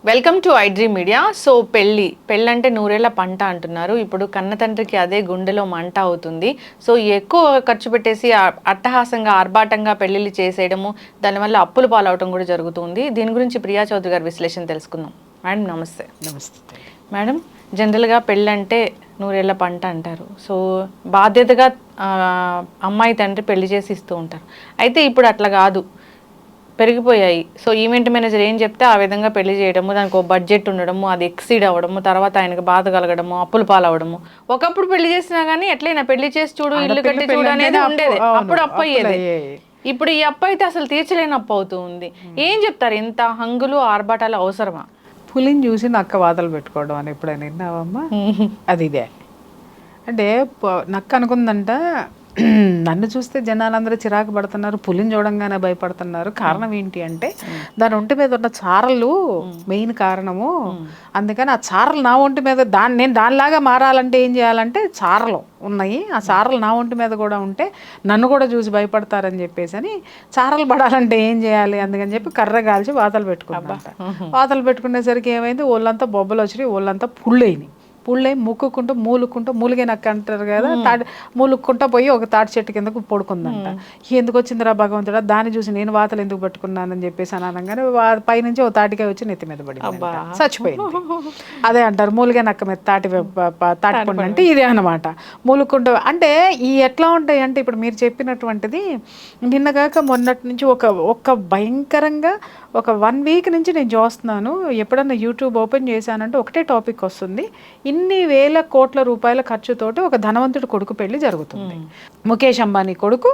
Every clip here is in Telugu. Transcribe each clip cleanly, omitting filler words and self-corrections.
Welcome to iDream media. So పెళ్ళి అంటే నూరేళ్ల పంట అంటున్నారు. ఇప్పుడు కన్న తండ్రికి అదే గుండెలో మంట అవుతుంది. సో ఎక్కువ ఖర్చు పెట్టేసి అట్టహాసంగా ఆర్భాటంగా పెళ్లిళ్ళు చేసేయడము, దానివల్ల అప్పులు పాలవటం కూడా జరుగుతుంది. దీని గురించి ప్రియా చౌదరి గారి విశ్లేషణ తెలుసుకుందాం. మేడం నమస్తే. నమస్తే మేడం, జనరల్గా పెళ్ళి అంటే నూరేళ్ల పంట అంటారు. సో బాధ్యతగా అమ్మాయి తండ్రి పెళ్లి చేసి ఇస్తూ ఉంటారు. అయితే ఇప్పుడు అట్లా కాదు, పెరిగిపోయాయి. సో ఈవెంట్ మేనేజర్ ఏం చెప్తే ఆ విధంగా పెళ్లి చేయడము, దానికి ఒక బడ్జెట్ ఉండడము, అది ఎక్సీడ్ అవ్వడము, తర్వాత ఆయనకు బాధ కలగడము, అప్పులు పాలవడము. ఒకప్పుడు పెళ్లి చేసినా కానీ ఎట్లయినా పెళ్లి చేసి చూడు, ఇల్లు కట్టి చూడు అనేది ఉండేది. అప్పుడు అప్పు అయ్యేది. ఇప్పుడు ఈ అప్పు అయితే అసలు తీర్చలేని అప్పు అవుతూ ఉంది. ఏం చెప్తారు, ఇంత హంగులు ఆర్భాటాలు అవసరమా? పులిని చూసి నక్క వాతలు పెట్టుకోవడం అని ఎప్పుడైనా విన్నావమ్మా? అది ఇదే అంటే నక్క అనుకుందంట, నన్ను చూస్తే జనాలందరూ చిరాకు పడుతున్నారు, పులిని చూడంగానే భయపడుతున్నారు. కారణం ఏంటి అంటే దాని ఒంటి మీద ఉన్న చారలు మెయిన్ కారణము. అందుకని ఆ చారలు నా ఒంటి మీద నేను దానిలాగా మారాలంటే ఏం చేయాలంటే, చారలు ఉన్నాయి, ఆ చారలు నా ఒంటి మీద కూడా ఉంటే నన్ను కూడా చూసి భయపడతారని చెప్పేసి అని చారలు పడాలంటే ఏం చేయాలి అందుకని చెప్పి కర్ర కాల్చి వాతలు పెట్టుకున్నాను. వాతలు పెట్టుకునేసరికి ఏమైంది, ఒళ్ళంతా బొబ్బలు వచ్చినాయి, ఒళ్ళంతా పుళ్ళైనాయి. పుళ్ళై ముక్కుకుంటూ మూలిగే నక్క అంటారు కదా, మూలుక్కుంటూ పోయి ఒక తాటి చెట్టు కిందకు పడుకుందంట. ఎందుకు వచ్చిందిరా భగవంతుడా, దాన్ని చూసి నేను వాతలు ఎందుకు పట్టుకున్నానని చెప్పేసి అని అనగానే పైనుంచి ఓ తాటికాయ వచ్చి నెత్తి మీద పడి చచ్చిపోయింది. అదే అంటారు మూలిగే నక్క మీద తాటిపండు అంటే ఇదే అనమాట. మూలుక్కుంటూ అంటే ఈ ఎట్లా ఉంటాయి అంటే, ఇప్పుడు మీరు చెప్పినటువంటిది నిన్నగాక మొన్నటి నుంచి ఒక భయంకరంగా ఒక 1 వీక్ నుంచి నేను చూస్తున్నాను. ఎప్పుడన్నా యూట్యూబ్ ఓపెన్ చేశానంటే ఒకటే టాపిక్ వస్తుంది. ఇన్ని వేల కోట్ల రూపాయల ఖర్చుతోటి ఒక ధనవంతుడి కొడుకు పెళ్లి జరుగుతుంది. ముఖేష్ అంబానీ కొడుకు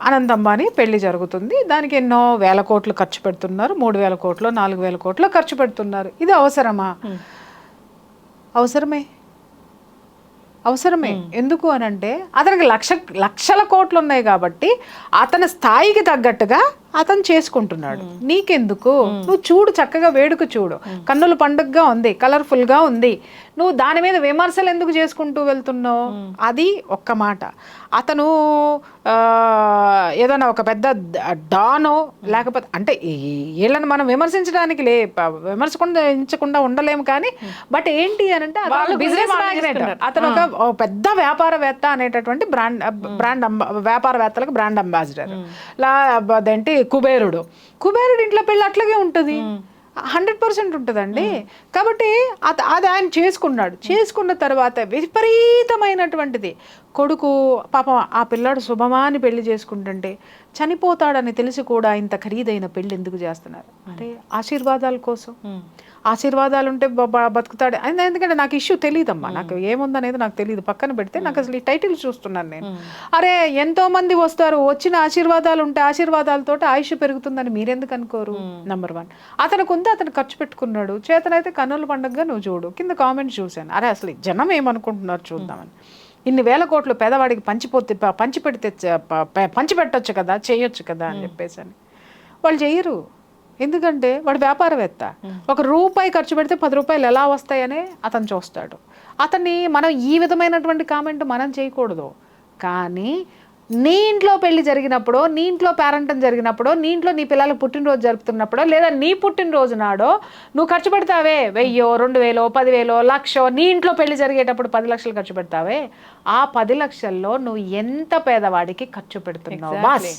అనంత్ అంబానీ పెళ్లి జరుగుతుంది. దానికి ఎన్నో వేల కోట్లు ఖర్చు పెడుతున్నారు. 3,000 కోట్లు 4,000 కోట్లు ఖర్చు పెడుతున్నారు. ఇది అవసరమా? అవసరమే. ఎందుకు అని అంటే అతనికి లక్షల కోట్లు ఉన్నాయి కాబట్టి అతని స్థాయికి తగ్గట్టుగా అతను చేసుకుంటున్నాడు. నీకెందుకు? నువ్వు చూడు, చక్కగా వేడుక చూడు, కన్నుల పండుగగా ఉంది, కలర్ఫుల్గా ఉంది. నువ్వు దాని మీద విమర్శలు ఎందుకు చేసుకుంటూ వెళ్తున్నావు? అది ఒక్క మాట. అతను ఏదైనా ఒక పెద్ద డానో లేకపోతే అంటే వీళ్ళని మనం విమర్శించకుండా ఉండలేము కానీ, బట్ ఏంటి అని అంటే అతను బిజినెస్ మ్యాగ్నెట్, అతను ఒక పెద్ద వ్యాపారవేత్త అనేటటువంటి బ్రాండ్ వ్యాపారవేత్తలకు బ్రాండ్ అంబాసిడర్. అదేంటి కుబేరుడు ఇంట్లో పెళ్ళి అట్లాగే ఉంటుంది, 100% ఉంటుందండి. కాబట్టి అది ఆయన చేసుకున్న తర్వాత విపరీతమైనటువంటిది కొడుకు పాపం ఆ పిల్లాడు శుభమాని పెళ్లి చేసుకుంటుంటే చనిపోతాడని తెలిసి కూడా ఇంత ఖరీదైన పెళ్లి ఎందుకు చేస్తున్నారు అంటే ఆశీర్వాదాల కోసం. ఆశీర్వాదాలు ఉంటే బతుకుతాడు. ఎందుకంటే నాకు ఇష్యూ తెలియదమ్మా, నాకు ఏముందనేది నాకు తెలియదు. పక్కన పెడితే నాకు అసలు ఈ టైటిల్ చూస్తున్నాను నేను. అరే ఎంతో మంది వస్తారు, వచ్చిన ఆశీర్వాదాలు ఉంటే ఆశీర్వాదాలతో ఆయుష్ పెరుగుతుందని మీరెందుకు అనుకోరు? నెంబర్ 1. అతను ఖర్చు పెట్టుకున్నాడు. చేతనైతే కన్నుల పండుగగా నువ్వు చూడు. కింద కామెంట్స్ చూశాను, అరే అసలు జనం ఏమనుకుంటున్నారు చూద్దామని. ఇన్ని వేల కోట్లు పేదవాడికి పంచిపెట్టొచ్చు కదా, చేయొచ్చు కదా అని చెప్పేసి అని వాళ్ళు చెయ్యరు. ఎందుకంటే వాడు వ్యాపారవేత్త. ₹1 ఖర్చు పెడితే 10 రూపాయలు ఎలా వస్తాయనే అతను చూస్తాడు. అతన్ని మనం ఈ విధమైనటువంటి కామెంట్ మనం చేయకూడదు. కానీ నీ ఇంట్లో పెళ్లి జరిగినప్పుడు, నీ ఇంట్లో పేరెంటం జరిగినప్పుడు, నీ ఇంట్లో నీ పిల్లలకు పుట్టినరోజు జరుపుతున్నప్పుడు, లేదా నీ పుట్టినరోజు నాడో నువ్వు ఖర్చు పెడతావే 1,000, 2,000, 10,000, 1,00,000, నీ ఇంట్లో పెళ్లి జరిగేటప్పుడు 10 లక్షలు ఖర్చు పెడతావే, ఆ 10 లక్షల్లో నువ్వు ఎంత పేదవాడికి ఖర్చు పెడుతున్నావు? బాస్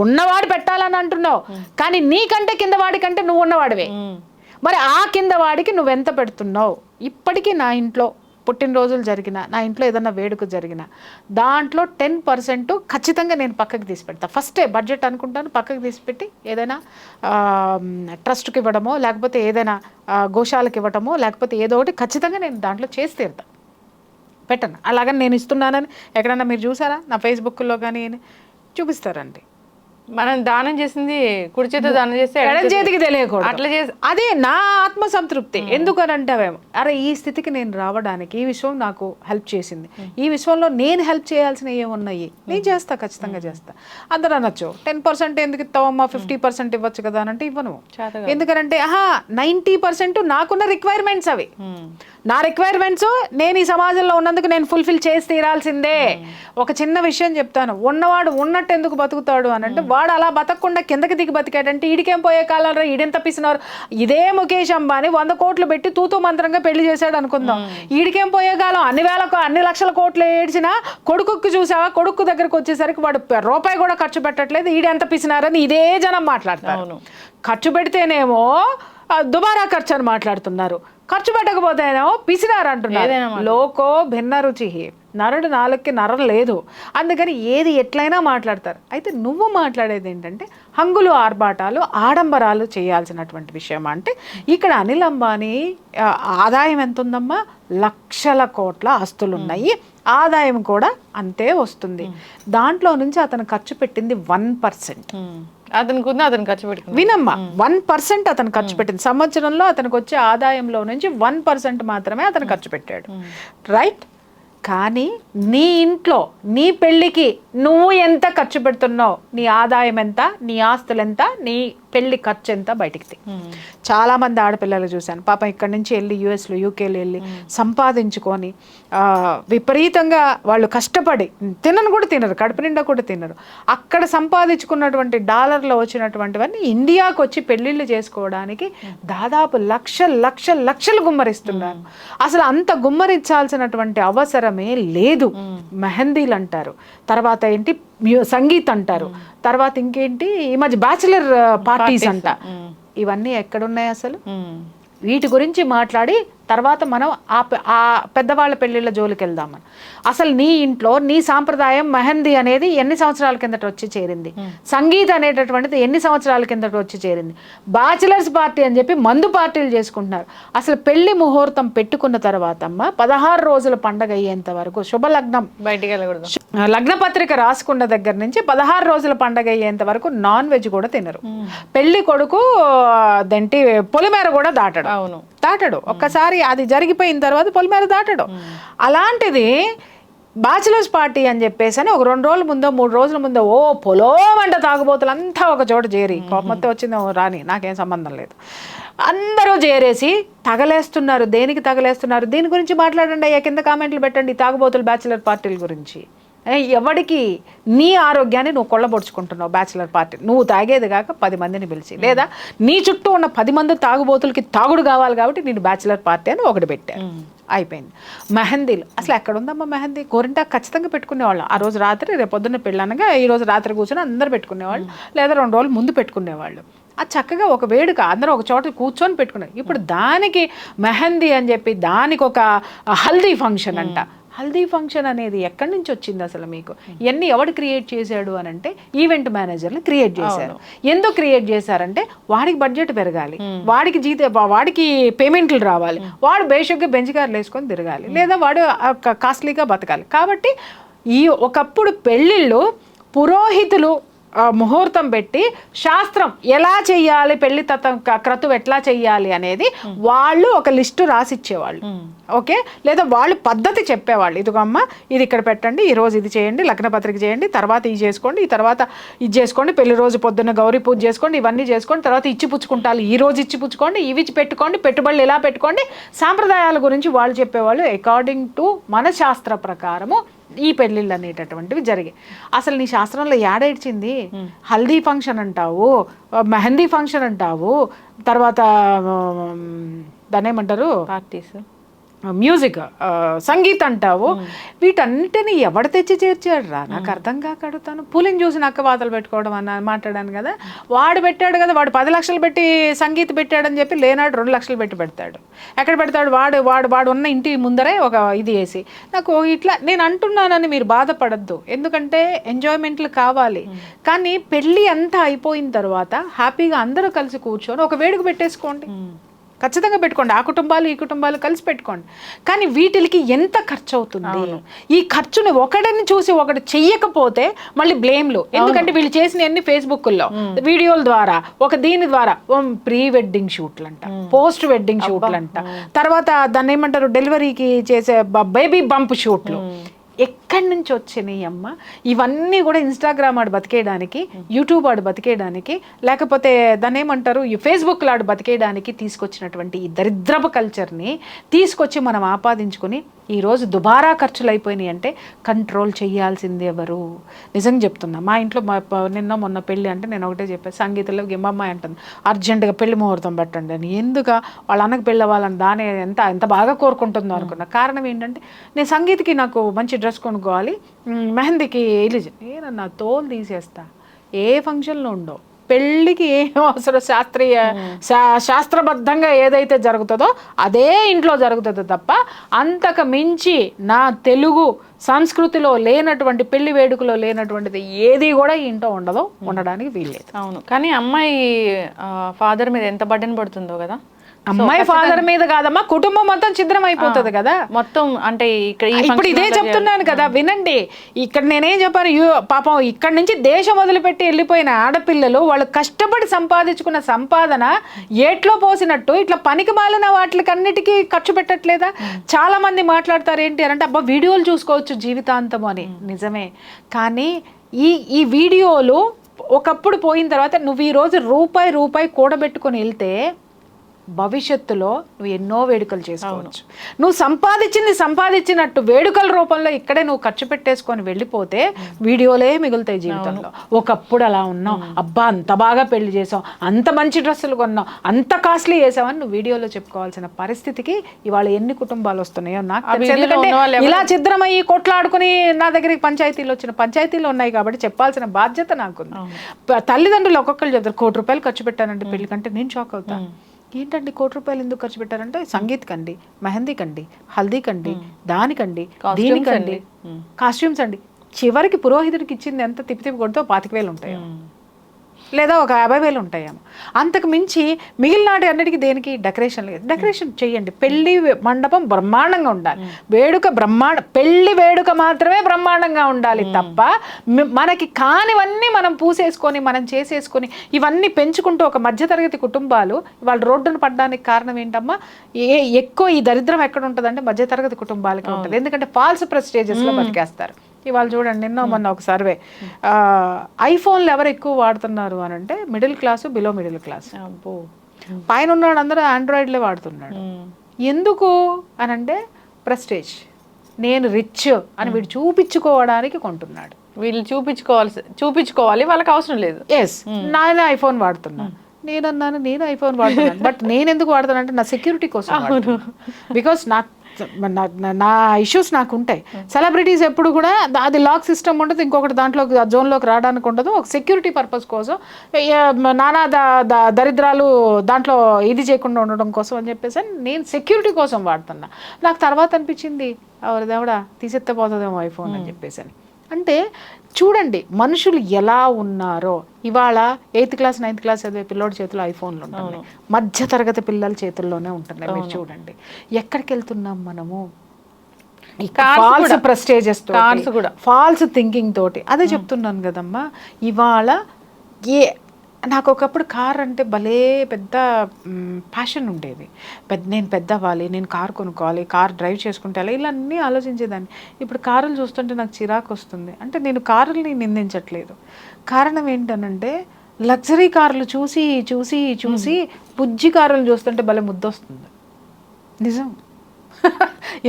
ఉన్నవాడు పెట్టాలని అంటున్నావు, కానీ నీకంటే కింద వాడికంటే నువ్వు ఉన్నవాడివే. మరి ఆ కింద వాడికి నువ్వెంత పెడుతున్నావు? ఇప్పటికీ నా ఇంట్లో పుట్టినరోజులు జరిగిన, నా ఇంట్లో ఏదన్నా వేడుక జరిగిన దాంట్లో 10% ఖచ్చితంగా నేను పక్కకి తీసి పెడతా. ఫస్టే బడ్జెట్ అనుకుంటాను, పక్కకి తీసి పెట్టి ఏదైనా ట్రస్ట్కి ఇవ్వడమో, లేకపోతే ఏదైనా గోశాలకు ఇవ్వటమో, లేకపోతే ఏదో ఒకటి ఖచ్చితంగా నేను దాంట్లో చేసి తీరుతా, పెట్టను. అలాగని నేను ఇస్తున్నానని ఎక్కడన్నా మీరు చూసారా? నా ఫేస్బుక్లో కానీ చూపిస్తారండి. మనం దానం చేసింది కుడి చేతితో దానం చేస్తే ఎడం చేతికి తెలియకూడదు. అట్లా చేసి అదే నా ఆత్మ సంతృప్తి. ఎందుకనంటే అరే ఈ స్థితికి నేను రావడానికి ఈ విషయం నాకు హెల్ప్ చేసింది, ఈ విషయంలో నేను హెల్ప్ చేయాల్సినవి ఏమున్నాయి, నేను చేస్తా, ఖచ్చితంగా చేస్తా. అందరూ అనొచ్చు 10% ఎందుకు ఇస్తావమ్మా, 50% ఇవ్వచ్చు కదా అని అంటే ఇవ్వను. ఎందుకంటే 90% నాకున్న రిక్వైర్మెంట్స్ అవి. నా రిక్వైర్మెంట్స్ నేను ఈ సమాజంలో ఉన్నందుకు నేను ఫుల్ఫిల్ చేసి తీరాల్సిందే. ఒక చిన్న విషయం చెప్తాను, ఉన్నవాడు ఉన్నట్టు ఎందుకు బతుకుతాడు అని అంటే వాడు అలా బతకకుండా కిందకి దిగి బతికాడంటే ఈడికేం పోయే కాలంలో ఈడెంత పిసినారు. ఇదే ముఖేష్ అంబానీ 100 కోట్లు పెట్టి తూతూ మంత్రంగా పెళ్లి చేశాడు అనుకుందాం, ఈడికేం పోయే కాలం అన్ని లక్షల కోట్లు ఏడ్చినా కొడుకుకి చూసావా, కొడుకు దగ్గరకు వచ్చేసరికి వాడు రూపాయి కూడా ఖర్చు పెట్టట్లేదు, ఈడెంత పిసినారని ఇదే జనం మాట్లాడతారు. ఖర్చు పెడితేనేమో దుబారా ఖర్చు అని మాట్లాడుతున్నారు, ఖర్చు పెట్టకపోతేనేమో పిసినారు అంటున్నారు. లోకో భిన్న రుచి, నరుడు నాలుగుకి నరం లేదు, అందుకని ఏది ఎట్లయినా మాట్లాడతారు. అయితే నువ్వు మాట్లాడేది ఏంటంటే హంగులు ఆర్భాటాలు ఆడంబరాలు చేయాల్సినటువంటి విషయం. అంటే ఇక్కడ అనిల్ అంబానీ ఆదాయం ఎంత ఉందమ్మా, లక్షల కోట్ల ఆస్తులు ఉన్నాయి, ఆదాయం కూడా అంతే వస్తుంది. దాంట్లో నుంచి అతను ఖర్చు పెట్టింది 1%. అతనికి ఉంది, అతను ఖర్చు పెట్టుకుంది. వినమ్మా, 1% అతను ఖర్చు పెట్టింది. సంవత్సరంలో అతనికి వచ్చే ఆదాయంలో నుంచి 1% మాత్రమే అతను ఖర్చు పెట్టాడు, రైట్? కానీ నీ ఇంట్లో నీ పెళ్ళికి నువ్వు ఎంత ఖర్చు పెడుతున్నావు, నీ ఆదాయం ఎంత, నీ ఆస్తులు ఎంత, నీ పెళ్లి ఖర్చు ఎంత బయటికి చాలా మంది ఆడపిల్లలు చూశాను పాపం ఇక్కడి నుంచి వెళ్ళి యూఎస్లో యూకేలో వెళ్ళి సంపాదించుకొని విపరీతంగా వాళ్ళు కష్టపడి తినను కూడా తినరు, కడుపు నిండా కూడా తినరు, అక్కడ సంపాదించుకున్నటువంటి డాలర్లో వచ్చినటువంటివన్నీ ఇండియాకు వచ్చి పెళ్ళిళ్ళు చేసుకోవడానికి దాదాపు లక్షలు గుమ్మరిస్తున్నారు. అసలు అంత గుమ్మరించాల్సినటువంటి అవసరమే లేదు. మెహందీలు అంటారు, తర్వాత ఏంటి సంగీత్ అంటారు, తర్వాత ఇంకేంటి ఈ మధ్య బ్యాచిలర్ పార్టీస్ అంట, ఇవన్నీ ఎక్కడున్నాయి అసలు? వీటి గురించి మాట్లాడి తర్వాత మనం ఆ పెద్దవాళ్ళ పెళ్ళిళ్ళ జోలికి వెళ్దామని. అసలు నీ ఇంట్లో నీ సాంప్రదాయం మెహందీ అనేది ఎన్ని సంవత్సరాల కిందట వచ్చి చేరింది, సంగీత్ అనేటటువంటిది ఎన్ని సంవత్సరాల కిందట వచ్చి చేరింది, బ్యాచిలర్స్ పార్టీ అని చెప్పి మందు పార్టీలు చేసుకుంటున్నారు. అసలు పెళ్లి ముహూర్తం పెట్టుకున్న తర్వాత అమ్మ 16 రోజుల పండగ అయ్యేంత వరకు శుభలగ్నం బయటికి వెళ్ళకూడదు, లగ్న పత్రిక రాసుకున్న దగ్గర నుంచి 16 రోజుల పండగ అయ్యేంత వరకు నాన్ వెజ్ కూడా తినరు. పెళ్లి కొడుకు దంటి పొలిమేర కూడా దాటడు. ఒక్కసారి అది జరిగిపోయిన తర్వాత పొలిమేర దాటడు. అలాంటిది బ్యాచిలర్స్ పార్టీ అని చెప్పేసి అని ఒక 2 రోజుల ముందో 3 రోజుల ముందో పొలో వంట తాగుబోతులంతా ఒక చోట చేరి, కోపంతో వచ్చిందో రాని నాకేం సంబంధం లేదు, అందరూ చేరేసి తగలేస్తున్నారు. దేనికి తగలేస్తున్నారు? దీని గురించి మాట్లాడండి అయ్యా, కింద కామెంట్లు పెట్టండి, తాగుబోతులు బ్యాచిలర్ పార్టీల గురించి. ఎవడికి నీ ఆరోగ్యాన్ని నువ్వు కొల్లబొడుచుకుంటున్నావు బ్యాచిలర్ పార్టీ, నువ్వు తాగేది కాక 10 మందిని పిలిచి, లేదా నీ చుట్టూ ఉన్న 10 మంది తాగుబోతులకి తాగుడు కావాలి కాబట్టి నేను బ్యాచిలర్ పార్టీ అని ఒకటి పెట్టాను, అయిపోయింది. మెహందీలు అసలు ఎక్కడుందమ్మా మెహందీ? గోరింటా ఖచ్చితంగా పెట్టుకునేవాళ్ళం. ఆ రోజు రాత్రి రేపు పొద్దున్న పెళ్ళనగా ఈ రోజు రాత్రి కూర్చొని అందరూ పెట్టుకునేవాళ్ళు, లేదా 2 రోజులు ముందు పెట్టుకునేవాళ్ళు. అది చక్కగా ఒక వేడుక, అందరూ ఒక చోట కూర్చొని పెట్టుకున్నారు. ఇప్పుడు దానికి మెహందీ అని చెప్పి దానికి ఒక హల్దీ ఫంక్షన్ అంట. హల్దీ ఫంక్షన్ అనేది ఎక్కడి నుంచి వచ్చింది అసలు మీకు? ఇవన్నీ ఎవడు క్రియేట్ చేశాడు అని అంటే ఈవెంట్ మేనేజర్లు క్రియేట్ చేశారు. ఎందుకు క్రియేట్ చేశారంటే వాడికి బడ్జెట్ పెరగాలి, వాడికి పేమెంట్లు రావాలి, వాడు బేసిక్గా బెంచ్ కార్లు వేసుకొని తిరగాలి, లేదా వాడు కాస్ట్లీగా బతకాలి. కాబట్టి ఒకప్పుడు పెళ్ళిళ్ళు పురోహితులు ముహూర్తం పెట్టి శాస్త్రం ఎలా చెయ్యాలి, పెళ్లి క్రతువు ఎట్లా చెయ్యాలి అనేది వాళ్ళు ఒక లిస్టు రాసిచ్చేవాళ్ళు, ఓకే, లేదా వాళ్ళు పద్ధతి చెప్పేవాళ్ళు. ఇదిగో అమ్మ ఇది ఇక్కడ పెట్టండి, ఈ రోజు ఇది చేయండి, లగ్న పత్రిక చేయండి, తర్వాత ఇది చేసుకోండి, ఈ తర్వాత ఇది చేసుకోండి, పెళ్లి రోజు పొద్దున్న గౌరీ పూజ చేసుకోండి, ఇవన్నీ చేసుకోండి, తర్వాత ఇచ్చి పుచ్చుకుంటారు, ఈ రోజు ఇచ్చి పుచ్చుకోండి, ఇవి పెట్టుకోండి, పెట్టుబడులు ఇలా పెట్టుకోండి, సాంప్రదాయాల గురించి వాళ్ళు చెప్పేవాళ్ళు. అకార్డింగ్ టు మన శాస్త్ర ప్రకారము ఈ పెళ్ళిళ్ళు అనేటటువంటివి జరిగాయి. అసలు నీ శాస్త్రంలో ఏడేడ్చింది? హల్దీ ఫంక్షన్ అంటావు, మెహందీ ఫంక్షన్ అంటావు, తర్వాత దాన్ని ఏమంటారు పార్టీస్, మ్యూజిక్, సంగీత్ అంటావు, వీటన్నిటిని ఎవడు తెచ్చి చేర్చాడు రా? నాకు అర్థం కాక అడుగుతాను. పులిని చూసి నక్క వాతలు పెట్టుకోవడం అన్న మాట్లాడాను కదా, వాడు పెట్టాడు కదా, వాడు 10 లక్షలు పెట్టి సంగీత్ పెట్టాడని చెప్పి లేనాడు 2 లక్షలు పెట్టి పెడతాడు. ఎక్కడ పెడతాడు? వాడు ఉన్న ఇంటి ముందరే ఒక ఇది వేసి. నాకు ఇట్లా నేను అంటున్నానని మీరు బాధపడద్దు, ఎందుకంటే ఎంజాయ్మెంట్లు కావాలి. కానీ పెళ్ళి అంతా అయిపోయిన తర్వాత హ్యాపీగా అందరూ కలిసి కూర్చొని ఒక వేడుక పెట్టేసుకోండి, ఖచ్చితంగా పెట్టుకోండి. ఆ కుటుంబాలు ఈ కుటుంబాలు కలిసి పెట్టుకోండి. కానీ వీటికి ఎంత ఖర్చు అవుతుంది? ఈ ఖర్చుని ఒకడిని చూసి ఒకటి చెయ్యకపోతే మళ్ళీ బ్లేమ్లు. ఎందుకంటే వీళ్ళు చేసిన అన్ని ఫేస్బుక్లో వీడియోల ద్వారా, దీని ద్వారా ప్రీ వెడ్డింగ్ షూట్లు అంట, పోస్ట్ వెడ్డింగ్ షూట్లు అంట, తర్వాత దాన్ని ఏమంటారు డెలివరీకి చేసే బేబీ బంప్ షూట్లు. ఎక్కడి నుంచి వచ్చినాయి అమ్మ ఇవన్నీ? కూడా ఇన్స్టాగ్రామ్ ఆడు బతికేయడానికి, యూట్యూబ్ ఆడు బతికేయడానికి, లేకపోతే దాన్ని ఏమంటారు ఈ ఫేస్బుక్లో ఆడు బతికేయడానికి తీసుకొచ్చినటువంటి ఈ దరిద్రపు కల్చర్ని తీసుకొచ్చి మనం ఆపాదించుకుని ఈరోజు దుబారా ఖర్చులు అయిపోయినాయి అంటే కంట్రోల్ చేయాల్సింది ఎవరు? నిజంగా చెప్తున్నా. మా ఇంట్లో నిన్న మొన్న పెళ్ళి అంటే నేను ఒకటే చెప్పాను, సంగీతంలో గిమ్మమ్మాయి అంటుంది అర్జెంటుగా పెళ్లి ముహూర్తం పెట్టండి అని. ఎందుకు వాళ్ళ అన్నకు పెళ్ళి అవ్వాలని దాని ఎంత బాగా కోరుకుంటుందో అనుకున్నా. కారణం ఏంటంటే నేను సంగీతకి నాకు మంచి డ్రెస్ కొనుక్కోవాలి, మెహందీకి నేనన్నా తోలు తీసేస్తా, ఏ ఫంక్షన్లో ఉండవు, పెళ్ళికి ఏం అవసరం, శాస్త్రబద్ధంగా ఏదైతే జరుగుతుందో అదే ఇంట్లో జరుగుతుందో తప్ప అంతకు మించి నా తెలుగు సంస్కృతిలో లేనటువంటి పెళ్లి వేడుకలో లేనటువంటిది ఏది కూడా ఈ ఇంట్లో ఉండడానికి వీల్లేదు. అవును, కానీ అమ్మాయి ఫాదర్ మీద ఎంత బర్డెన్ పడుతుందో కదా. అమ్మాయి ఫాదర్ మీద కాదమ్మా, కుటుంబం మొత్తం ఛిద్రం అయిపోతుంది కదా మొత్తం. అంటే ఇప్పుడు ఇదే చెప్తున్నాను కదా, వినండి. ఇక్కడ నేనేం చెప్పాను, పాపం ఇక్కడ నుంచి దేశం వదిలిపెట్టి వెళ్ళిపోయిన ఆడపిల్లలు వాళ్ళు కష్టపడి సంపాదించుకున్న సంపాదన ఏట్లో పోసినట్టు ఇట్లా పనికి మాలిన వాటికన్నిటికీ ఖర్చు పెట్టట్లేదా? చాలా మంది మాట్లాడతారు ఏంటి అంటే, అబ్బా వీడియోలు చూసుకోవచ్చు జీవితాంతం అని. నిజమే, కానీ ఈ వీడియోలు ఒకప్పుడు పోయిన తర్వాత నువ్వు ఈరోజు రూపాయి కూడబెట్టుకొని వెళ్తే భవిష్యత్తులో నువ్వు ఎన్నో వేడుకలు చేసుకోవచ్చు. నువ్వు సంపాదించినట్టు వేడుకల రూపంలో ఇక్కడే నువ్వు ఖర్చు పెట్టేసుకొని వెళ్ళిపోతే వీడియోలే మిగులుతాయి జీవితంలో. ఒకప్పుడు అలా ఉన్నావు, అబ్బా అంత బాగా పెళ్లి చేసావు, అంత మంచి డ్రెస్సులు కొన్నావు, అంత కాస్ట్లీ చేసావని నువ్వు వీడియోలో చెప్పుకోవాల్సిన పరిస్థితికి ఇవాళ ఎన్ని కుటుంబాలు వస్తున్నాయో నాకు తెలుసు. ఎందుకంటే ఇలా ఛిద్రమయ్యి కొట్లాడుకుని నా దగ్గరికి పంచాయతీలు ఉన్నాయి కాబట్టి చెప్పాల్సిన బాధ్యత నాకుంది. తల్లిదండ్రులు ఒక్కొక్కరు చెప్తారు, ₹1,00,00,000 ఖర్చు పెట్టానంటే పెళ్లి కంటే. నేను షాక్ అవుతాను, ఏంటండి ₹1,00,00,000 ఎందుకు ఖర్చు పెట్టారంటే సంగీత్కండి, మెహందీకండి, హల్దీకండి, దానికండి, దీనికండి, కాస్ట్యూమ్స్ అండి. చివరికి పురోహితుడికి ఇచ్చింది ఎంత తిప్పి కొడితే ₹25,000 ఉంటాయి, లేదా ఒక ₹50,000 ఉంటాయేమో. అంతకు మించి మిగిలినాటి అన్నిటికీ దేనికి డెకరేషన్ చేయండి. పెళ్లి మండపం బ్రహ్మాండంగా ఉండాలి, వేడుక పెళ్లి వేడుక మాత్రమే బ్రహ్మాండంగా ఉండాలి తప్ప మనకి కానివన్నీ మనం పూసేసుకొని మనం చేసేసుకొని ఇవన్నీ పెంచుకుంటూ ఒక మధ్యతరగతి కుటుంబాలు వాళ్ళు రోడ్డును పడడానికి కారణం ఏంటమ్మా? ఎక్కువ ఈ దరిద్రం ఎక్కడ ఉంటుందంటే మధ్యతరగతి కుటుంబాలకి ఉంటుంది. ఎందుకంటే ఫాల్స్ ప్రెస్టేజెస్లో బతికేస్తారు. ఇవాళ చూడండి, నిన్న మొన్న ఒక సర్వే, ఐఫోన్లు ఎవరు ఎక్కువ వాడుతున్నారు అని అంటే middle class, below middle class. పైన ఉన్నాడు అందరూ ఆండ్రాయిడ్లే వాడుతున్నాడు. ఎందుకు అని అంటే ప్రెస్టేజ్, నేను రిచ్ అని వీడు చూపించుకోవడానికి కొంటున్నాడు. వీళ్ళు చూపించుకోవాలి, వాళ్ళకి అవసరం లేదు. ఎస్, నేను ఐఫోన్ వాడుతున్నాను. నేను ఐఫోన్ వాడుతున్నాను, బట్ నేను ఎందుకు వాడుతాను అంటే నా సెక్యూరిటీ కోసం. బికాస్ నా ఇష్యూస్ నాకు ఉంటాయి. సెలబ్రిటీస్ ఎప్పుడు కూడా అది లాక్ సిస్టమ్ ఉంటుంది, ఇంకొకటి దాంట్లో జోన్లోకి రావడానికి ఉండదు. ఒక సెక్యూరిటీ పర్పస్ కోసం, నానా దరిద్రాలు దాంట్లో ఇది చేయకుండా ఉండడం కోసం అని చెప్పేసి నేను సెక్యూరిటీ కోసం వాడుతున్నా. నాకు తర్వాత అనిపించింది ఎవరిదేవడా తీసేస్తే పోతుందేమో ఐఫోన్ అని చెప్పేసి. అంటే చూడండి మనుషులు ఎలా ఉన్నారో. ఇవాళ 8th క్లాస్ 9th క్లాస్ చదివే పిల్లోడి చేతిలో ఐఫోన్లు ఉంటున్నాయి, మధ్య తరగతి పిల్లల చేతుల్లోనే ఉంటున్నాయి. మీరు చూడండి ఎక్కడికి వెళ్తున్నాం మనము. ఫాల్స్ ప్రెస్టేజెస్ తోటి, ఫాల్స్ థింకింగ్ తోటి. అదే చెప్తున్నాను కదమ్మా. ఇవాళ నాకు ఒకప్పుడు కార్ అంటే భలే పెద్ద ప్యాషన్ ఉండేది. నేను పెద్ద అవ్వాలి, నేను కార్ కొనుక్కోవాలి, కార్ డ్రైవ్ చేసుకుంటే ఇలా అన్నీ ఆలోచించేదాన్ని. ఇప్పుడు కారులు చూస్తుంటే నాకు చిరాకు వస్తుంది. అంటే నేను కారుల్ని నిందించట్లేదు, కారణం ఏంటనంటే లగ్జరీ కార్లు చూసి చూసి చూసి బుజ్జి కారులు చూస్తుంటే భలే ముద్దొస్తుంది. నిజం.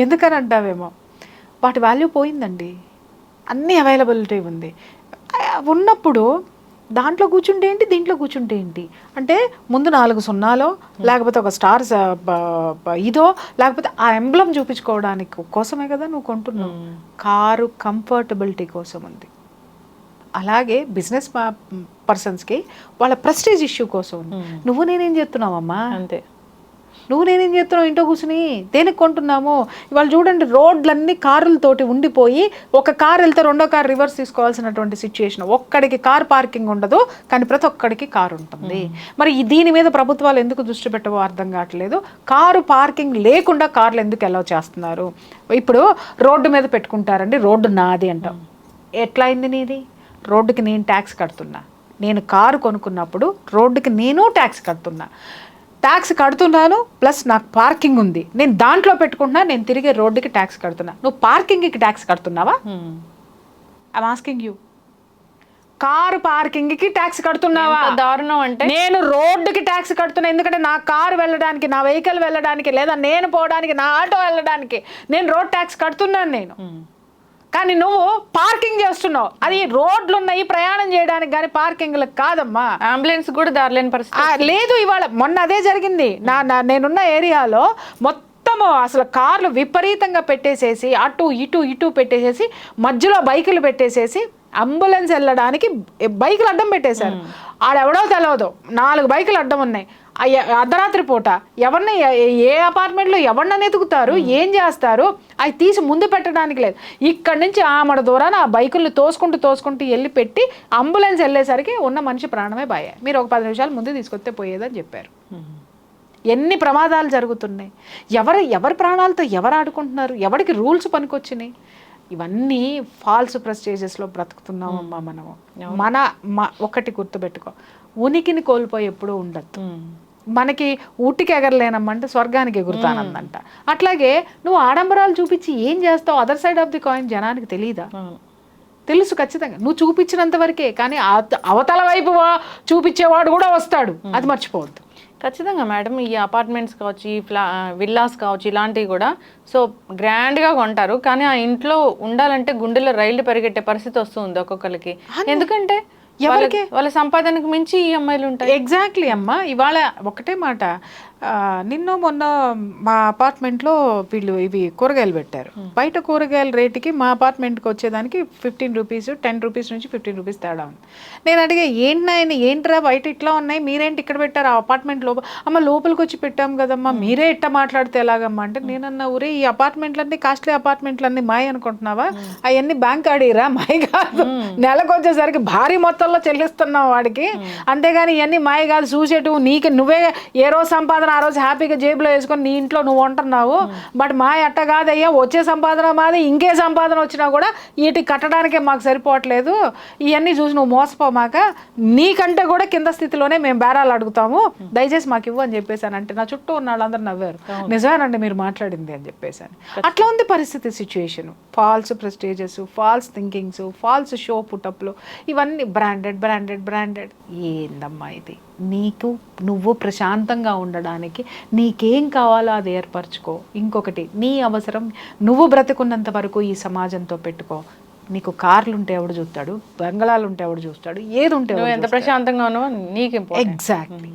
ఎందుకని అంటావేమో, వాటి వాల్యూ పోయిందండి. అన్నీ అవైలబిలిటీ ఉంది. ఉన్నప్పుడు దాంట్లో కూర్చుంటే ఏంటి, దీంట్లో కూర్చుంటే ఏంటి అంటే ముందు 4 సున్నాలో లేకపోతే ఒక స్టార్స్ ఇదో లేకపోతే ఆ ఎంబ్లం చూపించుకోవడానికి కోసమే కదా నువ్వు కొంటున్నావు. కారు కంఫర్టబిలిటీ కోసం ఉంది. అలాగే బిజినెస్ పర్సన్స్కి వాళ్ళ ప్రెస్టేజ్ ఇష్యూ కోసం ఉంది. నువ్వు నేనేం చేస్తున్నావమ్మా అంతే. నేనేం చేస్తున్నావు ఇంట్లో కూర్చుని, దేనికి కొంటున్నాము? ఇవాళ చూడండి రోడ్లన్నీ కారులతోటి ఉండిపోయి ఒక కారు వెళ్తే రెండో కారు రివర్స్ తీసుకోవాల్సినటువంటి సిచ్యుయేషన్. ఒక్కడికి కార్ పార్కింగ్ ఉండదు, కానీ ప్రతి ఒక్కడికి కారు ఉంటుంది. మరి దీని మీద ప్రభుత్వాలు ఎందుకు దృష్టి పెట్టవో అర్థం కావట్లేదు. కారు పార్కింగ్ లేకుండా కార్లు ఎందుకు అలౌ చేస్తున్నారు? ఇప్పుడు రోడ్డు మీద పెట్టుకుంటారండి, రోడ్డు నాది అంటాం. ఎట్లా అయింది నీది? రోడ్డుకి నేను ట్యాక్స్ కడుతున్నా. నేను కారు కొనుక్కున్నప్పుడు రోడ్డుకి నేను ట్యాక్స్ కడుతున్నాను, ప్లస్ నాకు పార్కింగ్ ఉంది, నేను దాంట్లో పెట్టుకుంటున్నా, నేను తిరిగే రోడ్డుకి ట్యాక్స్ కడుతున్నా. నువ్వు పార్కింగ్కి ట్యాక్స్ కడుతున్నావా? I'm asking you. Car parking కి ట్యాక్స్ కడుతున్నావా? ఎంత దారుణం అంటే నేను రోడ్డుకి ట్యాక్స్ కడుతున్నా, ఎందుకంటే నా కారు వెళ్ళడానికి, నా వెహికల్ వెళ్ళడానికి, లేదా నేను పోవడానికి, నా ఆటో వెళ్ళడానికి నేను రోడ్ ట్యాక్స్ కడుతున్నాను నేను. కానీ నువ్వు పార్కింగ్ చేస్తున్నావు. అది రోడ్లు ఉన్నాయి ప్రయాణం చేయడానికి, కానీ పార్కింగ్లకు కాదమ్మా. అంబులెన్స్ కూడా దారిలేని పరిస్థితి లేదు. ఇవాళ మొన్న అదే జరిగింది. నేనున్న ఏరియాలో మొత్తము అసలు కార్లు విపరీతంగా పెట్టేసేసి, అటు ఇటు పెట్టేసేసి, మధ్యలో బైకులు పెట్టేసేసి అంబులెన్స్ వెళ్ళడానికి బైకులు అడ్డం పెట్టేశారు. ఆడెవడో తెలియదు, 4 బైకులు అడ్డం ఉన్నాయి. అర్ధరాత్రి పూట ఎవరిని, ఏ అపార్ట్మెంట్లో ఎవరిని ఎతుకుతారు, ఏం చేస్తారు, అవి తీసి ముందు పెట్టడానికి లేదు. ఇక్కడి నుంచి ఆమడ దూరాన ఆ బైకుల్ని తోసుకుంటూ వెళ్ళి పెట్టి అంబులెన్స్ వెళ్ళేసరికి ఉన్న మనిషి ప్రాణమే బాయే. మీరు ఒక 10 నిమిషాలు ముందు తీసుకొస్తే పోయేదని చెప్పారు. ఎన్ని ప్రమాదాలు జరుగుతున్నాయి, ఎవరి ప్రాణాలతో ఎవరు ఆడుకుంటున్నారు, ఎవరికి రూల్స్ పనికొచ్చినాయి. ఇవన్నీ ఫాల్స్ ప్రెస్టేజెస్లో బ్రతుకుతున్నామమ్మా మనము. ఒకటి గుర్తుపెట్టుకో, ఉనికిని కోల్పోయి ఎప్పుడూ ఉండద్దు. మనకి ఊటికి ఎగరలేనమ్మంటే స్వర్గానికి ఎగురుతానందంట. అట్లాగే నువ్వు ఆడంబరాలు చూపించి ఏం చేస్తావు, other side of the coin జనానికి తెలీదా? తెలుసు ఖచ్చితంగా, నువ్వు చూపించినంత వరకే. కానీ అవతల వైపు చూపించేవాడు కూడా వస్తాడు, అది మర్చిపోవద్దు. ఖచ్చితంగా మేడం. ఈ అపార్ట్మెంట్స్ కావచ్చు, ఈ విల్లాస్ కావచ్చు, ఇలాంటివి కూడా సో గ్రాండ్గా కొంటారు. కానీ ఆ ఇంట్లో ఉండాలంటే గుండెలో రైళ్లు పరిగెట్టే పరిస్థితి వస్తుంది ఒక్కొక్కరికి. ఎందుకంటే వాళ్ళ సంపాదనకు మించి ఈ అమ్మాయిలు ఉంటాయి. ఎగ్జాక్ట్లీ అమ్మా. ఇవాళ ఒకటే మాట, నిన్న మొన్న మా అపార్ట్మెంట్లో వీళ్ళు ఇవి కూరగాయలు పెట్టారు. బయట కూరగాయల రేటుకి మా అపార్ట్మెంట్కి వచ్చేదానికి 15 రూపీస్, 10 రూపీస్ నుంచి 15 రూపీస్ తేడా ఉంది. నేను అడిగా, ఏంట్రా బయట ఇట్లా ఉన్నాయి, మీరేంటి ఇక్కడ పెట్టారు ఆ అపార్ట్మెంట్ లోపల? అమ్మ లోపలికి వచ్చి పెట్టాం కదమ్మా, మీరే ఇట్లా మాట్లాడితే ఎలాగమ్మా అంటే, నేనన్నా ఊరే ఈ అపార్ట్మెంట్లన్నీ కాస్ట్లీ అపార్ట్మెంట్లన్నీ మాయ అనుకుంటున్నావా? అవన్నీ బ్యాంక్ ఆడిరా, మాయ కాదు. నెలకు వచ్చేసరికి భారీ మొత్తంలో చెల్లిస్తున్నావు వాడికి, అంతేగాని ఇవన్నీ మాయ కాదు. చూసేటు నీకు నువ్వే ఏ రోజు సంపాదన ఆ రోజు హ్యాపీగా జేబులో వేసుకొని నీ ఇంట్లో నువ్వు ఉంటున్నావు. బట్ మా ఎట్ట కాదయ్యా, వచ్చే సంపాదన మాది, ఇంకే సంపాదన వచ్చినా కూడా వీటికి కట్టడానికే మాకు సరిపోవట్లేదు. ఇవన్నీ చూసి నువ్వు మోసపోమాక, నీకంటే కూడా కింద స్థితిలోనే మేము బేరాలు అడుగుతాము, దయచేసి మాకు ఇవ్వు అని చెప్పేసాను. అంటే నా చుట్టూ ఉన్న వాళ్ళందరూ నవ్వారు. నిజమేనండి మీరు మాట్లాడింది అని చెప్పేసాను. అట్లా ఉంది పరిస్థితి, situation. False prestiges, false thinkings, false show పుటప్లు, ఇవన్నీ బ్రాండెడ్. ఏందమ్మా ఇది? నువ్వు ప్రశాంతంగా ఉండడానికి నీకేం కావాలో అది ఏర్పరచుకో. ఇంకొకటి, నీ అవసరం నువ్వు బ్రతుకున్నంత వరకు ఈ సమాజంతో పెట్టుకో. నీకు కార్లు ఉంటే ఎవడు చూస్తాడు, బంగళాలు ఉంటే ఎవడు చూస్తాడు, ఏది ఉంటే ఎంత ప్రశాంతంగా ఉన్నావో నీకు. ఎగ్జాక్ట్లీ.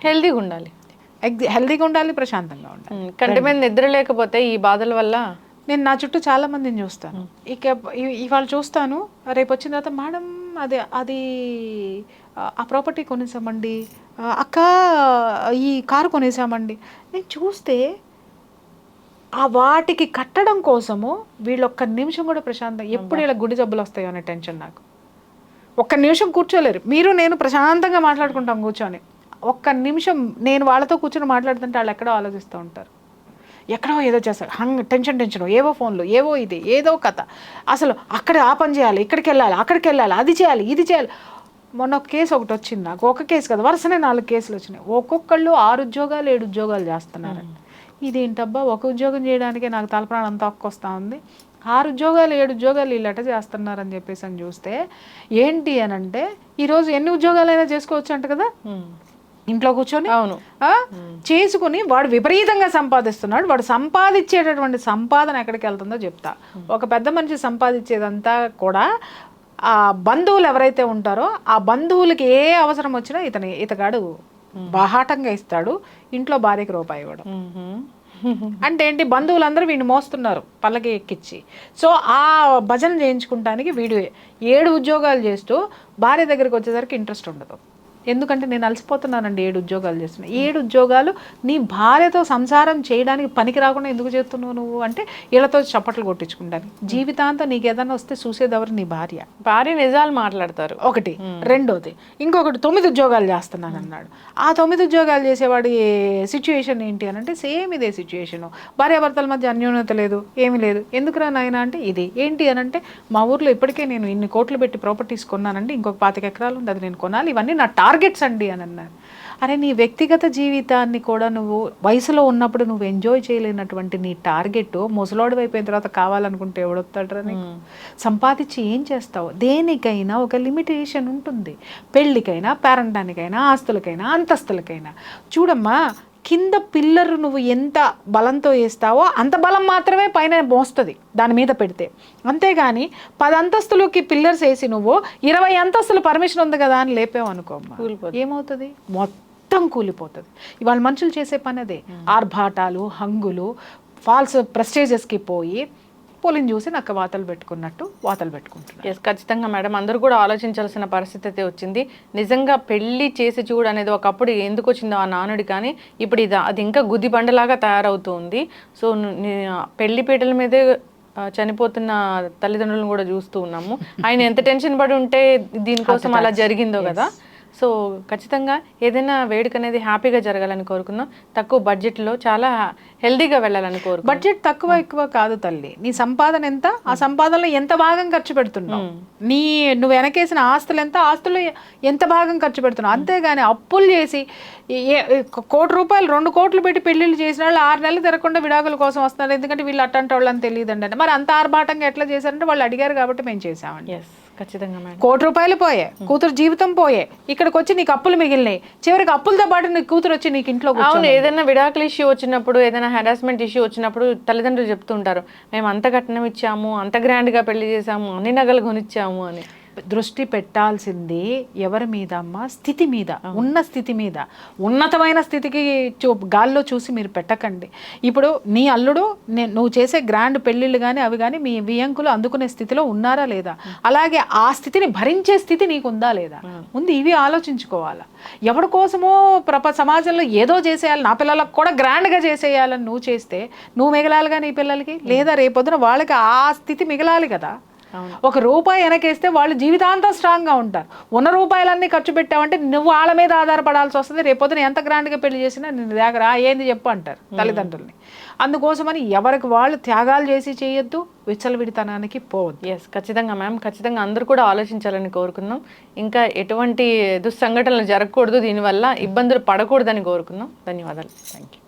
హెల్దీగా ఉండాలి, ప్రశాంతంగా ఉండాలి. కంటి మీద నిద్ర లేకపోతే ఈ బాధల వల్ల నేను నా చుట్టూ చాలా మందిని చూస్తాను. ఇవాళ చూస్తాను, రేపు వచ్చిన తర్వాత మేడం అది ఆ ప్రాపర్టీ కొనేసామండి, అక్క ఈ కారు కొనేసామండి. నేను చూస్తే ఆ వాటికి కట్టడం కోసము వీళ్ళు ఒక్క నిమిషం కూడా ప్రశాంతంగా, ఎప్పుడు ఇలా గుడి జబ్బులు వస్తాయో అనే టెన్షన్ నాకు. ఒక్క నిమిషం కూర్చోలేరు. మీరు నేను ప్రశాంతంగా మాట్లాడుకుంటాం కూర్చొని, ఒక్క నిమిషం నేను వాళ్ళతో కూర్చొని మాట్లాడుతుంటే వాళ్ళు ఎక్కడో ఆలోచిస్తూ ఉంటారు, ఎక్కడో ఏదో చేస్తారు, టెన్షన్ ఏవో ఫోన్లు, ఏవో ఇది ఏదో కథ. అసలు అక్కడ ఆ పని చేయాలి, ఇక్కడికి వెళ్ళాలి, అక్కడికి వెళ్ళాలి, అది చేయాలి, ఇది చేయాలి. మొన్న ఒక కేసు ఒకటి వచ్చింది నాకు, ఒక కేసు కదా, వరుసనే 4 కేసులు వచ్చినాయి. ఒక్కొక్కళ్ళు 6 ఉద్యోగాలు 7 ఉద్యోగాలు చేస్తున్నారు. ఇదేంటబ్బా, ఒక ఉద్యోగం చేయడానికే నాకు తలప్రాణం అంతా వస్తూ ఉంది. 6 ఉద్యోగాలు 7 ఉద్యోగాలు వీళ్ళట చేస్తున్నారని చెప్పేసి అని చూస్తే ఏంటి అని అంటే, ఈరోజు ఎన్ని ఉద్యోగాలైనా చేసుకోవచ్చు అంట కదా ఇంట్లో కూర్చొని. అవును, చేసుకుని వాడు విపరీతంగా సంపాదిస్తున్నాడు. వాడు సంపాదించేటటువంటి సంపాదన ఎక్కడికి వెళ్తుందో చెప్తా. ఒక పెద్ద మనిషి సంపాదించేదంతా కూడా ఆ బంధువులు ఎవరైతే ఉంటారో ఆ బంధువులకి ఏ అవసరం వచ్చినా ఇతగాడు బాహాటంగా ఇస్తాడు. ఇంట్లో భార్యకి రూపాయి ఇవ్వడం అంటే ఏంటి, బంధువులందరూ వీడిని మోస్తున్నారు పల్లకి ఎక్కించి. సో ఆ భజన చేయించుకుంటానికి వీడు 7 ఉద్యోగాలు చేస్తూ భార్య దగ్గరికి వచ్చేసరికి ఇంట్రెస్ట్ ఉండదు. ఎందుకంటే నేను అలసిపోతున్నానండి 7 ఉద్యోగాలు చేస్తున్నా. 7 ఉద్యోగాలు నీ భార్యతో సంసారం చేయడానికి పనికి రాకుండా ఎందుకు చేస్తున్నావు నువ్వు అంటే, వీళ్ళతో చప్పట్లు కొట్టించుకుంటాను. జీవితాంతం నీకు ఏదైనా వస్తే చూసేది ఎవరు, నీ భార్య నిజాలు మాట్లాడతారు ఒకటి. రెండోది ఇంకొకటి 9 ఉద్యోగాలు చేస్తున్నాను అన్నాడు. ఆ 9 ఉద్యోగాలు చేసేవాడి సిచ్యువేషన్ ఏంటి అని అంటే సేమ్ ఇదే సిచ్యువేషను. భార్యాభర్తల మధ్య అన్యోన్యత లేదు, ఏమీ లేదు. ఎందుకురా నాయన అంటే ఇది ఏంటి అని అంటే, మా ఊర్లో ఇప్పటికే నేను ఇన్ని కోట్లు పెట్టి ప్రాపర్టీస్ కొన్నానండి, ఇంకొక 25 ఎకరాలు ఉంది, అది నేను కొనాలి, ఇవన్నీ నా టార్గెట్ టార్గెట్స్ అండి అని అన్నారు. అరే నీ వ్యక్తిగత జీవితాన్ని కూడా నువ్వు వయసులో ఉన్నప్పుడు నువ్వు ఎంజాయ్ చేయలేనటువంటి నీ టార్గెట్ ముసలోడి అయిపోయిన తర్వాత కావాలనుకుంటే ఎవడొస్తాడరా నీకు? సంపాదించి ఏం చేస్తావు? దేనికైనా ఒక లిమిటేషన్ ఉంటుంది. పెళ్ళికైనా, పేరంటానికైనా, ఆస్తులకైనా, అంతస్తులకైనా. చూడమ్మా, కింద పిల్లర్ నువ్వు ఎంత బలంతో వేస్తావో అంత బలం మాత్రమే పైన మోస్తుంది దాని మీద పెడితే. అంతేగాని 10 అంతస్తులకి పిల్లర్స్ వేసి నువ్వు 20 అంతస్తులు పర్మిషన్ ఉంది కదా అని లేపావు అనుకోమ్మా, ఏమవుతుంది? మొత్తం కూలిపోతుంది. ఇవాళ మనుషులు చేసే పని అదే. ఆర్భాటాలు, హంగులు, ఫాల్స్ ప్రెస్టేజెస్కి పోయి పోలిని చూసి నక్క వాతలు పెట్టుకున్నట్టు వాతలు పెట్టుకుంటున్నారు. ఎస్, ఖచ్చితంగా మేడం, అందరూ కూడా ఆలోచించాల్సిన పరిస్థితి అయితే వచ్చింది. నిజంగా పెళ్లి చేసి చూడు అనేది ఒకప్పుడు ఎందుకు వచ్చిందో ఆ నానుడి, కానీ ఇప్పుడు అది ఇంకా గుది బండలాగా తయారవుతుంది. సో పెళ్లి పీటల మీదే చనిపోతున్న తల్లిదండ్రులను కూడా చూస్తూ ఉన్నాము. ఆయన ఎంత టెన్షన్ పడి ఉంటే దీనికోసం అలా జరిగిందో కదా. సో ఖచ్చితంగా ఏదైనా వేడుక అనేది హ్యాపీగా జరగాలని కోరుకుందాం. తక్కువ బడ్జెట్లో చాలా హెల్దీగా వెళ్ళాలని కోరుకుందాం. బడ్జెట్ తక్కువ ఎక్కువ కాదు తల్లి, నీ సంపాదన ఎంత, ఆ సంపాదనలో ఎంత భాగం ఖర్చు పెడుతున్నావు, నువ్వు వెనకేసిన ఆస్తులు ఎంత, ఆస్తులు ఎంత భాగం ఖర్చు పెడుతున్నావు. అంతేగాని అప్పులు చేసి 1 కోటి రూపాయలు 2 కోట్లు పెట్టి పెళ్లిళ్ళు చేసిన వాళ్ళు 6 నెలలు తిరగకుండా విడాకుల కోసం వస్తున్నారు. ఎందుకంటే వీళ్ళు అట్టంటే వాళ్ళు అని తెలియదండి అంటే. మరి అంత ఆర్భాటంగా ఎట్లా చేశారంటే వాళ్ళు అడిగారు కాబట్టి మేము చేసామండి. ఎస్, ఖచ్చితంగా మేడం. 1 కోటి రూపాయలు పోయే, కూతురు జీవితం పోయే, ఇక్కడికి వచ్చి నీకు అప్పులు మిగిలినాయి. చివరికి అప్పులతో పాటు నీకు కూతురు వచ్చి నీకు ఇంట్లో అవును, ఏదైనా విడాకుల ఇష్యూ వచ్చినప్పుడు, ఏదైనా హెరాస్మెంట్ ఇష్యూ వచ్చినప్పుడు తల్లిదండ్రులు చెప్తుంటారు, మేము అంత కట్నం ఇచ్చాము, అంత గ్రాండ్గా పెళ్లి చేసాము, అన్ని నగలు కొనిచ్చాము అని. దృష్టి పెట్టాల్సింది ఎవరి మీద అమ్మా? స్థితి మీద, ఉన్న స్థితి మీద. ఉన్నతమైన స్థితికి గాల్లో చూసి మీరు పెట్టకండి. ఇప్పుడు నీ అల్లుడు నువ్వు చేసే గ్రాండ్ పెళ్ళిళ్ళు కానీ అవి కానీ మీ వియంకులు అందుకునే స్థితిలో ఉన్నారా లేదా? అలాగే ఆ స్థితిని భరించే స్థితి నీకు ఉందా లేదా? ముందు ఇవి ఆలోచించుకోవాలా. ఎవరి కోసమో సమాజంలో ఏదో చేసేయాలి, నా పిల్లలకు కూడా గ్రాండ్గా చేసేయాలని నువ్వు చేస్తే నువ్వు మిగలాలిగా నీ పిల్లలకి, లేదా రేపొద్దున వాళ్ళకి ఆ స్థితి మిగలాలి కదా. 1 రూపాయి వెనకేస్తే వాళ్ళు జీవితాంతం స్ట్రాంగ్గా ఉంటారు. ఉన్న రూపాయలన్నీ ఖర్చు పెట్టావంటే నువ్వు వాళ్ళ మీద ఆధారపడాల్సి వస్తుంది. రేపొద్దున ఎంత గ్రాండ్గా పెళ్లి చేసినా నిన్ను దగ్గర ఏంది చెప్పు అంటారు తల్లిదండ్రుల్ని. అందుకోసమని ఎవరికి వాళ్ళు త్యాగాలు చేసి చేయొద్దు, విచ్చలవిడితనానికి పోవద్దు. ఎస్, ఖచ్చితంగా మ్యామ్, ఖచ్చితంగా అందరూ కూడా ఆలోచించాలని కోరుకుందాం. ఇంకా ఎటువంటి దుస్సంఘటనలు జరగకూడదు, దీనివల్ల ఇబ్బందులు పడకూడదని కోరుకుందాం. ధన్యవాదాలు. Thank you.